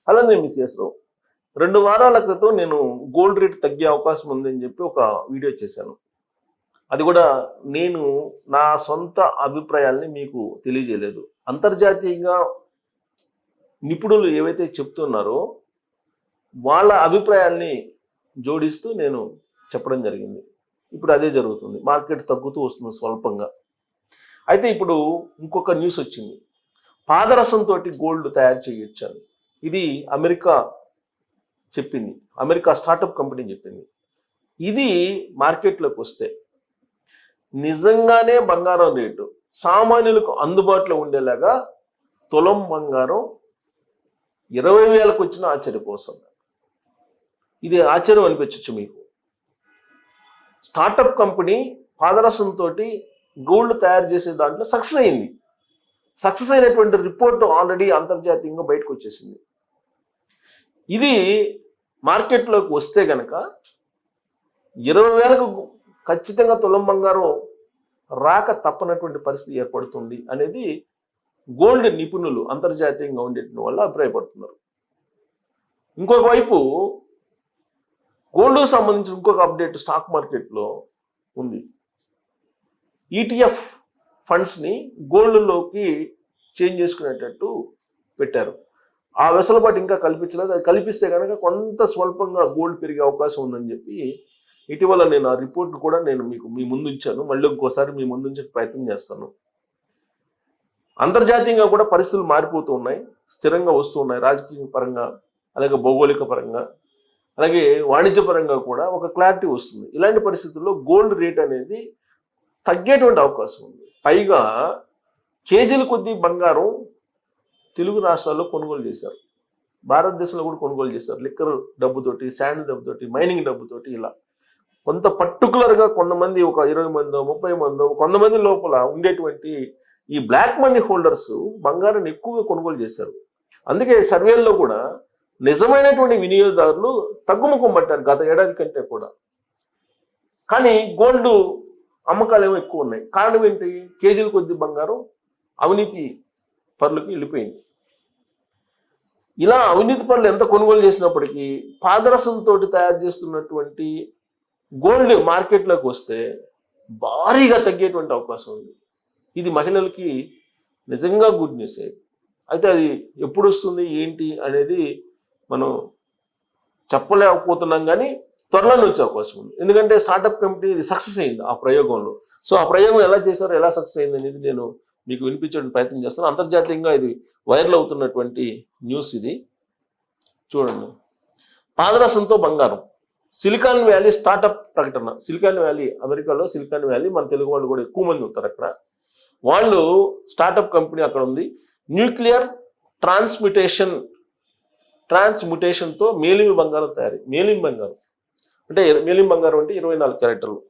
అలానే మిస్ఎస్రావు 2 వారాల క్రితం నేను గోల్డ్ రేట్ తగ్గే అవకాశం ఉందని చెప్పి ఒక వీడియో చేశాను. అది కూడా నేను నా సొంత అభిప్రాయాల్ని మీకు తెలియజేయలేదు. అంతర్జాతీయంగా నిపుణులు ఏవైతే చెప్తున్నారో వాళ్ళ అభిప్రాయాల్ని జోడిస్తూ నేను చెప్పడం జరిగింది. ఇప్పుడు అదే జరుగుతుంది. మార్కెట్ తగ్గుతూ వస్తుంది స్వల్పంగా. అయితే ఇప్పుడు ఇంకొక న్యూస్ వచ్చింది. పాదరసంతో గోల్డ్ తయారు చేయొచ్చు అని. ఇది అమెరికా చెప్పింది. అమెరికా స్టార్టప్ కంపెనీ చెప్పింది. ఇది మార్కెట్లోకి వస్తే నిజంగానే బంగారం రేటు సామాన్యులకు అందుబాటులో ఉండేలాగా తులం బంగారం 20,000కు వచ్చిన ఆశ్చర్యపోతుంది. ఇది ఆశ్చర్యం అనిపించవచ్చు మీకు. స్టార్టప్ కంపెనీ పాదరసంతో గోల్డ్ తయారు చేసే దాంట్లో సక్సెస్ అయింది. సక్సెస్ అయినటువంటి రిపోర్ట్ ఆల్రెడీ అంతర్జాతీయంగా బయటకు వచ్చేసింది. ఇది మార్కెట్లోకి వస్తే గనక 20,000కు ఖచ్చితంగా తులం బంగారం రాక తప్పనటువంటి పరిస్థితి ఏర్పడుతుంది అనేది గోల్డ్ నిపుణులు అంతర్జాతీయంగా ఉండేటువంటి వాళ్ళు అభిప్రాయపడుతున్నారు. ఇంకొక వైపు గోల్డ్కు సంబంధించిన ఇంకొక అప్డేట్ స్టాక్ మార్కెట్లో ఉంది. ఈటీఎఫ్ ఫండ్స్ని గోల్డ్లోకి చేంజ్ చేసుకునేటట్టు పెట్టారు. ఆ వెసులుబాటు ఇంకా కల్పించలేదు. అది కల్పిస్తే కనుక కొంత స్వల్పంగా గోల్డ్ పెరిగే అవకాశం ఉందని చెప్పి ఇటీవల నేను ఆ రిపోర్ట్ కూడా నేను మీ ముందు ఉంచాను. మళ్ళీ ఇంకోసారి మీ ముందు ఉంచే ప్రయత్నం చేస్తాను. అంతర్జాతీయంగా కూడా పరిస్థితులు మారిపోతూ ఉన్నాయి, స్థిరంగా వస్తూ ఉన్నాయి. రాజకీయ పరంగా, అలాగే భౌగోళిక పరంగా, అలాగే వాణిజ్య పరంగా కూడా ఒక క్లారిటీ వస్తుంది. ఇలాంటి పరిస్థితుల్లో గోల్డ్ రేట్ అనేది తగ్గేటువంటి అవకాశం ఉంది. పైగా కేజీల కొద్దీ బంగారం తెలుగు రాష్ట్రాల్లో కొనుగోలు చేశారు, భారతదేశంలో కూడా కొనుగోలు చేశారు. లిక్కర్ డబ్బుతోటి, శాండ్ డబ్బుతోటి, మైనింగ్ డబ్బుతోటి. ఇలా కొంత పర్టికులర్గా కొంతమంది ఒక 20 మందో 30 మందో కొంతమంది లోపల ఉండేటువంటి ఈ బ్లాక్ మనీ హోల్డర్స్ బంగారాన్ని ఎక్కువగా కొనుగోలు చేశారు. అందుకే సర్వేల్లో కూడా నిజమైనటువంటి వినియోగదారులు తగ్గుముఖం పట్టారు గత ఏడాది కంటే కూడా. కానీ గోల్డ్ అమ్మకాలు ఏమో ఎక్కువ ఉన్నాయి. కారణం ఏంటి? కేజీల కొద్ది బంగారం అవినీతి పరులకు వెళ్ళిపోయింది. ఇలా అవినీతి పరులు ఎంత కొనుగోలు చేసినప్పటికీ పాదరసంతో తయారు చేస్తున్నటువంటి గోల్డ్ మార్కెట్లోకి వస్తే భారీగా తగ్గేటువంటి అవకాశం ఉంది. ఇది మహిళలకి నిజంగా గుడ్ న్యూస్. అయితే అది ఎప్పుడు వస్తుంది ఏంటి అనేది మనం చెప్పలేకపోతున్నాం, కానీ త్వరలోనే వచ్చే అవకాశం ఉంది. ఎందుకంటే స్టార్టప్ కంపెనీ ఇది సక్సెస్ అయింది ఆ ప్రయోగంలో. సో ఆ ప్రయోగం ఎలా చేశారో, ఎలా సక్సెస్ అయింది అనేది నేను మీకు వినిపించడానికి ప్రయత్నం చేస్తాను. అంతర్జాతీయంగా ఇది వైరల్ అవుతున్నటువంటి న్యూస్ ఇది. చూడండి, పాదరసంతో బంగారం. సిలికాన్ వ్యాలీ స్టార్టప్ ప్రకటన. సిలికాన్ వ్యాలీ, అమెరికాలో సిలికాన్ వ్యాలీ, మన తెలుగు వాళ్ళు కూడా ఎక్కువ మంది ఉంటారు అక్కడ. వాళ్ళు స్టార్టప్ కంపెనీ అక్కడ ఉంది. న్యూక్లియర్ ట్రాన్స్మ్యుటేషన్తో మేలిమి బంగారం తయారీ. మేలిమి బంగారం అంటే 24 క్యారెక్టర్లు.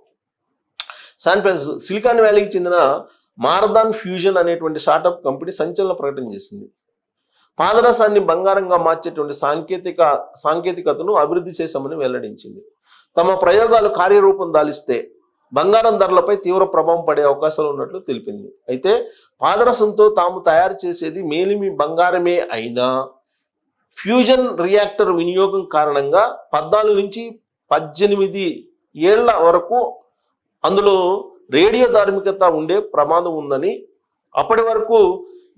సిలికాన్ వ్యాలీకి చెందిన మారదాన్ ఫ్యూజన్ అనేటువంటి స్టార్టప్ కంపెనీ సంచలన ప్రకటన చేసింది. పాదరసాన్ని బంగారంగా మార్చేటువంటి సాంకేతికతను అభివృద్ధి చేశామని వెల్లడించింది. తమ ప్రయోగాలు కార్యరూపం దాలిస్తే బంగారం ధరలపై తీవ్ర ప్రభావం పడే అవకాశాలు ఉన్నట్లు తెలిపింది. అయితే పాదరసంతో తాము తయారు చేసేది మేలిమి బంగారమే అయినా ఫ్యూజన్ రియాక్టర్ వినియోగం కారణంగా 14 నుంచి 18 ఏళ్ల వరకు అందులో రేడియో ధార్మికత ఉండే ప్రమాదం ఉందని, అప్పటి వరకు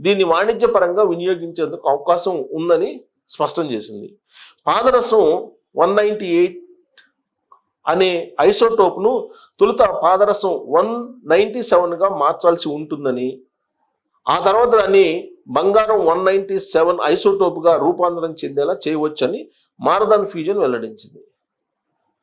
దీన్ని వాణిజ్యపరంగా వినియోగించేందుకు అవకాశం ఉందని స్పష్టం చేసింది. పాదరసం 198 అనే ఐసోటోప్ను తొలుత పాదరసం 197గా మార్చాల్సి ఉంటుందని, ఆ తర్వాత దాన్ని బంగారం 197 ఐసోటోప్గా రూపాంతరం చెందేలా చేయవచ్చని మారదాన్ ఫ్యూజన్ వెల్లడించింది.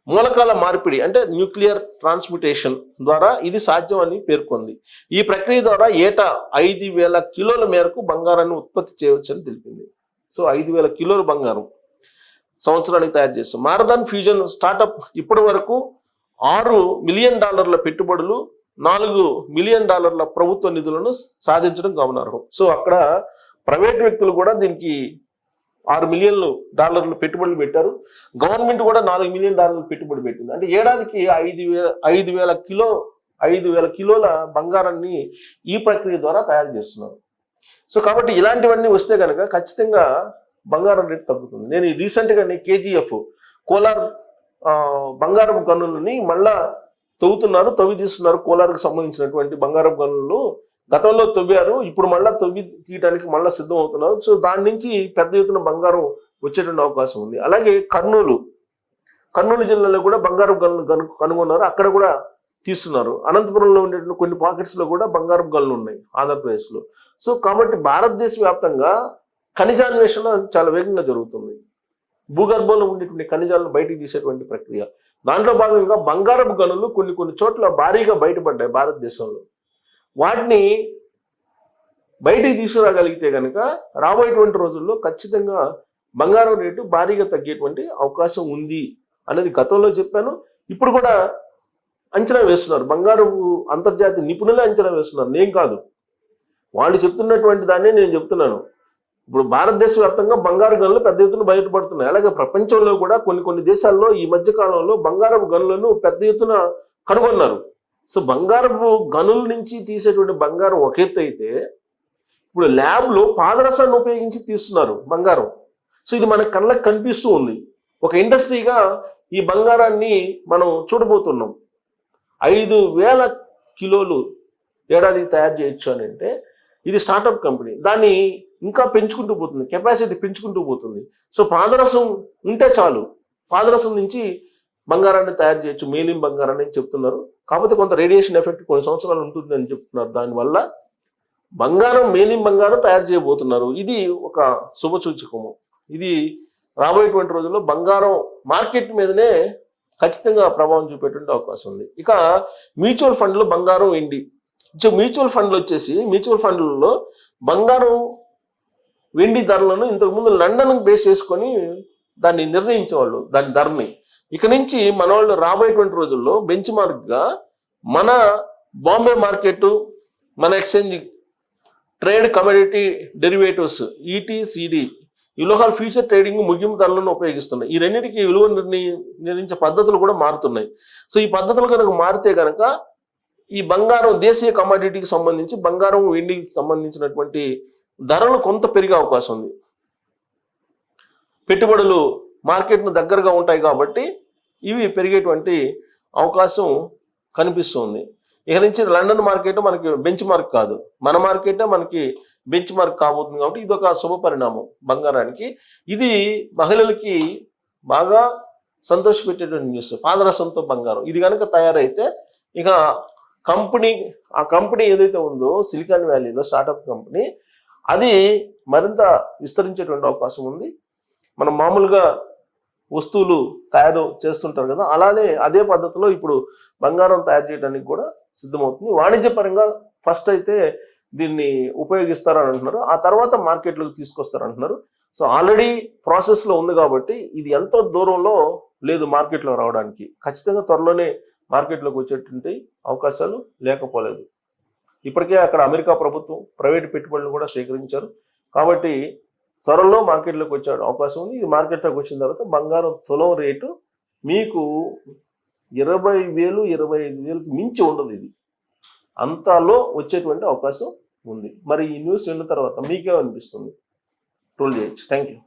మూలకాల మార్పిడి అంటే న్యూక్లియర్ ట్రాన్స్మ్యుటేషన్ ద్వారా ఇది సాధ్యమని పేర్కొంది. ఈ ప్రక్రియ ద్వారా ఏటా 5,000 కిలోల మేరకు బంగారాన్ని ఉత్పత్తి చేయవచ్చని తెలిపింది. సో 5,000 కిలోల బంగారం సంవత్సరానికి తయారు చేస్తాం. మారదాన్ ఫ్యూజన్ స్టార్టప్ ఇప్పటి వరకు $6 మిలియన్ పెట్టుబడులు, $4 మిలియన్ ప్రభుత్వ నిధులను సాధించడం గమనార్హం. సో అక్కడ ప్రైవేట్ వ్యక్తులు కూడా దీనికి $6 మిలియన్ పెట్టుబడులు పెట్టారు. గవర్నమెంట్ కూడా $4 మిలియన్ పెట్టుబడి పెట్టింది. అంటే ఏడాదికి 5,000 కిలోల బంగారాన్ని ఈ ప్రక్రియ ద్వారా తయారు చేస్తున్నారు. సో కాబట్టి ఇలాంటివన్నీ వస్తే కనుక ఖచ్చితంగా బంగారం రేటు తగ్గుతుంది. నేను రీసెంట్గానే కేజీఎఫ్ కోలార్ బంగారం గనులని మళ్ళా తవ్వి తీస్తున్నారు. కోలార్కి సంబంధించినటువంటి బంగారం గనులను గతంలో తవ్వారు, ఇప్పుడు మళ్ళీ తవ్వి తీయడానికి మళ్ళీ సిద్ధం అవుతున్నారు. సో దాని నుంచి పెద్ద ఎత్తున బంగారం వచ్చేటువంటి అవకాశం ఉంది. అలాగే కర్నూలు జిల్లాలో కూడా బంగారం గనులు కనుగొన్నారు, అక్కడ కూడా తీస్తున్నారు. అనంతపురంలో ఉండేటువంటి కొన్ని పాకెట్స్లో కూడా బంగారం గనులు ఉన్నాయి ఆంధ్రప్రదేశ్లో. సో కాబట్టి భారతదేశ వ్యాప్తంగా ఖనిజాన్వేషణ చాలా వేగంగా జరుగుతుంది. భూగర్భంలో ఉండేటువంటి ఖనిజాలను బయటికి తీసేటువంటి ప్రక్రియ. దాంట్లో భాగంగా బంగారపు గనులు కొన్ని చోట్ల భారీగా బయటపడ్డాయి భారతదేశంలో. వాటిని బయటికి తీసుకురాగలిగితే కనుక రాబోయేటువంటి రోజుల్లో ఖచ్చితంగా బంగారం రేటు భారీగా తగ్గేటువంటి అవకాశం ఉంది అనేది గతంలో చెప్పాను. ఇప్పుడు కూడా అంచనా వేస్తున్నారు, బంగారపు అంతర్జాతీయ నిపుణులే అంచనా వేస్తున్నారు, నేను కాదు. వాళ్ళు చెప్తున్నటువంటి దాన్నే నేను చెప్తున్నాను. ఇప్పుడు భారతదేశ వ్యాప్తంగా బంగారు గనులు పెద్ద ఎత్తున బయటపడుతున్నాయి. అలాగే ప్రపంచంలో కూడా కొన్ని దేశాల్లో ఈ మధ్య కాలంలో బంగారపు గనులను పెద్ద ఎత్తున కనుగొన్నారు. సో బంగారపు గనుల నుంచి తీసేటువంటి బంగారం ఒక ఎత్తు అయితే, ఇప్పుడు ల్యాబ్లో పాదరసాన్ని ఉపయోగించి తీస్తున్నారు బంగారం. సో ఇది మన కళ్ళకి కనిపిస్తూ ఉంది. ఒక ఇండస్ట్రీగా ఈ బంగారాన్ని మనం చూడబోతున్నాం. 5,000 కిలోలు ఏడాదికి తయారు చేయొచ్చు అని అంటే ఇది స్టార్టప్ కంపెనీ. దాన్ని ఇంకా పెంచుకుంటూ పోతుంది, కెపాసిటీ పెంచుకుంటూ పోతుంది. సో పాదరసం ఉంటే చాలు, పాదరసం నుంచి బంగారాన్ని తయారు చేయొచ్చు, మేలిం బంగారాన్ని అని చెప్తున్నారు. కాకపోతే కొంత రేడియేషన్ ఎఫెక్ట్ కొన్ని సంవత్సరాలు ఉంటుంది అని చెప్తున్నారు. దానివల్ల మేలిం బంగారం తయారు చేయబోతున్నారు. ఇది ఒక శుభసూచకము. ఇది రాబోయేటువంటి రోజుల్లో బంగారం మార్కెట్ మీదనే ఖచ్చితంగా ప్రభావం చూపేటువంటి అవకాశం ఉంది. ఇక మ్యూచువల్ ఫండ్లు బంగారం వెండి. మ్యూచువల్ ఫండ్లలో బంగారం వెండి ధరలను ఇంతకుముందు లండన్ బేస్ చేసుకొని దాన్ని నిర్ణయించేవాళ్ళు, దాని ధరని. ఇక నుంచి మన వాళ్ళు రాబోయేటువంటి రోజుల్లో బెంచ్ మార్క్గా మన బాంబే మార్కెట్, మన exchange trade commodity derivatives ETCD ఇలోహాల్ ఫ్యూచర్ ట్రేడింగ్ ముగింపు ధరలను ఉపయోగిస్తున్నాయి. ఈ రెండింటికి విలువ నిర్ణయించే పద్ధతులు కూడా మారుతున్నాయి. సో ఈ పద్ధతులు కనుక మారితే కనుక ఈ బంగారం దేశీయ కమోడిటీకి సంబంధించి బంగారం వెండికి సంబంధించినటువంటి ధరలు కొంత పెరిగే అవకాశం ఉంది. పెట్టుబడులు మార్కెట్ను దగ్గరగా ఉంటాయి కాబట్టి ఇవి పెరిగేటువంటి అవకాశం కనిపిస్తుంది. ఇక నుంచి లండన్ మార్కెట్ మనకి బెంచ్ మార్క్ కాదు, మన మార్కెటే మనకి బెంచ్ మార్క్ కాబోతుంది. కాబట్టి ఇది ఒక శుభ పరిణామం బంగారానికి. ఇది మహిళలకి బాగా సంతోషపెట్టేటువంటి న్యూస్. పాదరసంతో బంగారం ఇది కనుక తయారైతే ఇక ఆ కంపెనీ ఏదైతే ఉందో సిలికాన్ వ్యాలీలో స్టార్టప్ కంపెనీ, అది మరింత విస్తరించేటువంటి అవకాశం ఉంది. మనం మామూలుగా వస్తువులు తయారు చేస్తుంటారు కదా, అలానే అదే పద్ధతిలో ఇప్పుడు బంగారం తయారు చేయడానికి కూడా సిద్ధమవుతుంది. వాణిజ్యపరంగా ఫస్ట్ అయితే దీన్ని ఉపయోగిస్తారని అంటున్నారు, ఆ తర్వాత మార్కెట్లోకి తీసుకొస్తారంటున్నారు. సో ఆల్రెడీ ప్రాసెస్లో ఉంది కాబట్టి ఇది ఎంతో దూరంలో లేదు మార్కెట్లో రావడానికి. ఖచ్చితంగా త్వరలోనే మార్కెట్లోకి వచ్చేటువంటి అవకాశాలు లేకపోలేదు. ఇప్పటికే అక్కడ అమెరికా ప్రభుత్వం ప్రైవేటు పెట్టుబడులు కూడా సేకరించారు. కాబట్టి త్వరలో మార్కెట్లోకి వచ్చే అవకాశం ఉంది. ఇది మార్కెట్లోకి వచ్చిన తర్వాత బంగారం తులం రేటు మీకు 20,000, 25,000కి మించి ఉండదు. ఇది అంతలో వచ్చేటువంటి అవకాశం ఉంది. మరి ఈ న్యూస్ విన్న తర్వాత మీకేమనిపిస్తుంది? ట్రోల్ చేయొచ్చు. Thank you.